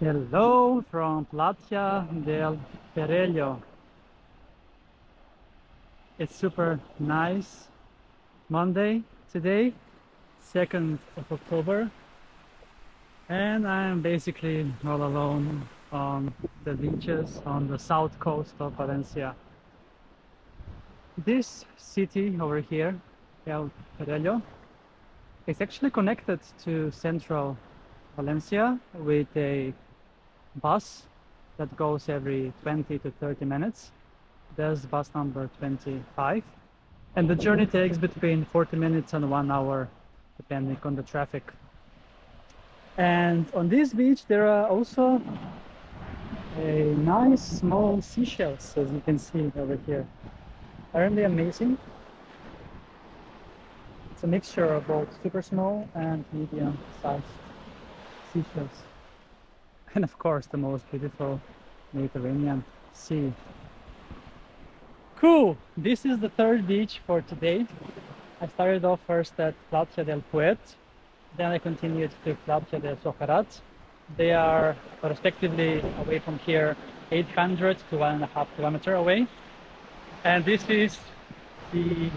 Hello from Playa del Perelló. It's super nice Monday today, 2nd of October, and I'm basically all alone on the beaches on the south coast of Valencia. This city over here, El Perelló, is actually connected to central Valencia with a bus that goes every 20 to 30 minutes. There's bus number 25, and the journey takes between 40 minutes and 1 hour depending on the traffic. And on this beach there are also a nice small seashells, as you can see over here. Aren't they amazing? It's a mixture of both super small and medium sized seashells, and of course the most beautiful Mediterranean Sea. Cool! This is the third beach for today. I started off first at Playa del Pouet, then I continued to Playa del Socarrat. They are respectively away from here 800 to 1.5 kilometers away. And this is the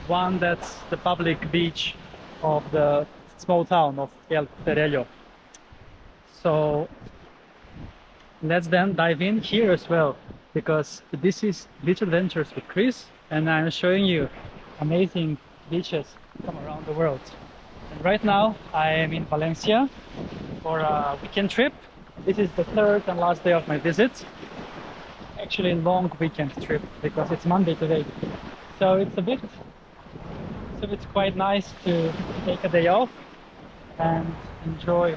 one that's the public beach of the small town of El Perelló. So let's then dive in here as well, because this is Beach Adventures with Chris, and I'm showing you amazing beaches from around the world. And right now I am in Valencia for a weekend trip. This is the third and last day of my visit. Actually a long weekend trip because it's Monday today. So it's quite nice to take a day off and enjoy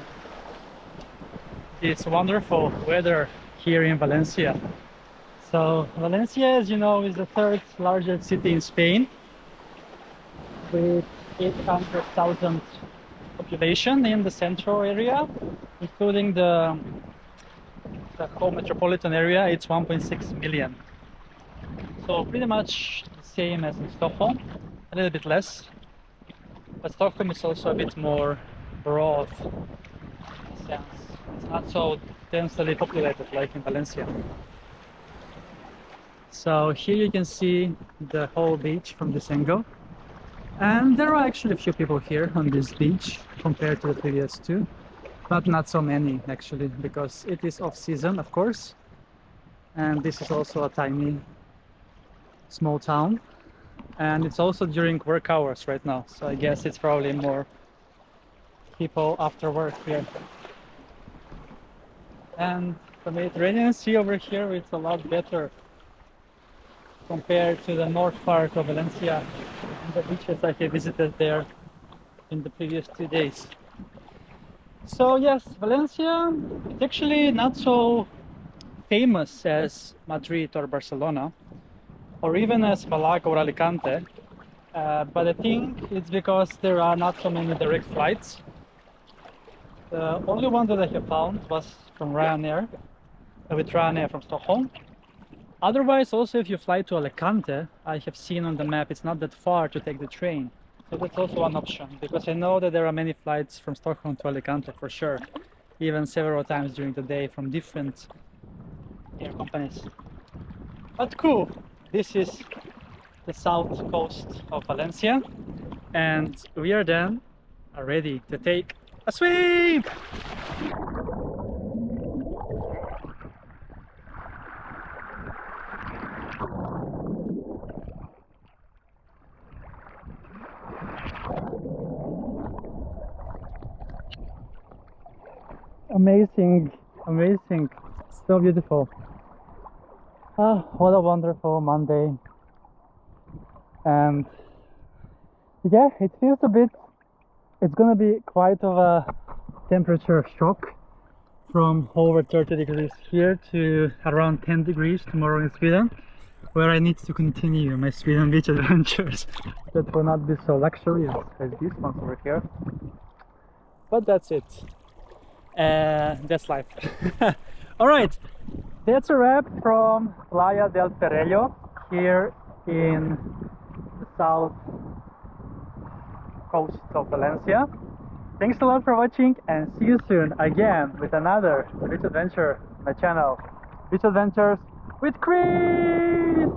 this wonderful weather here in Valencia. So Valencia, as you know, is the third largest city in Spain with 800,000 population in the central area, including the whole metropolitan area. It's 1.6 million. So pretty much the same as in Stockholm, a little bit less. But Stockholm is also a bit more broad in a sense. It's not so densely populated like in Valencia. So here you can see the whole beach from this angle. And there are actually a few people here on this beach compared to the previous two, but not so many actually, because it is off season, of course. And this is also a tiny small town, and it's also during work hours right now, so I guess it's probably more people after work here. And the Mediterranean Sea over here, it's a lot better compared to the north part of Valencia and the beaches I have visited there in the previous 2 days. So yes, Valencia is actually not so famous as Madrid or Barcelona, or even as Malaga or Alicante, but I think it's because there are not so many direct flights. The only one that I have found was from Ryanair, with Ryanair from Stockholm. Otherwise, also if you fly to Alicante, I have seen on the map it's not that far to take the train. So that's also one option, because I know that there are many flights from Stockholm to Alicante for sure, even several times during the day from different air companies. But cool, this is the south coast of Valencia, and we are then ready to take a swim! Amazing, amazing, so beautiful. Ah, what a wonderful Monday. And yeah, it feels a bit, it's gonna be quite of a temperature shock from over 30 degrees here to around 10 degrees tomorrow in Sweden, where I need to continue my Sweden beach adventures that will not be so luxurious as these ones over here. But that's it. That's life. Alright, that's a wrap from Playa del Perelló here in the south coast of Valencia. Thanks a lot for watching, and see you soon again with another beach adventure on my channel. Beach Adventures with Chris!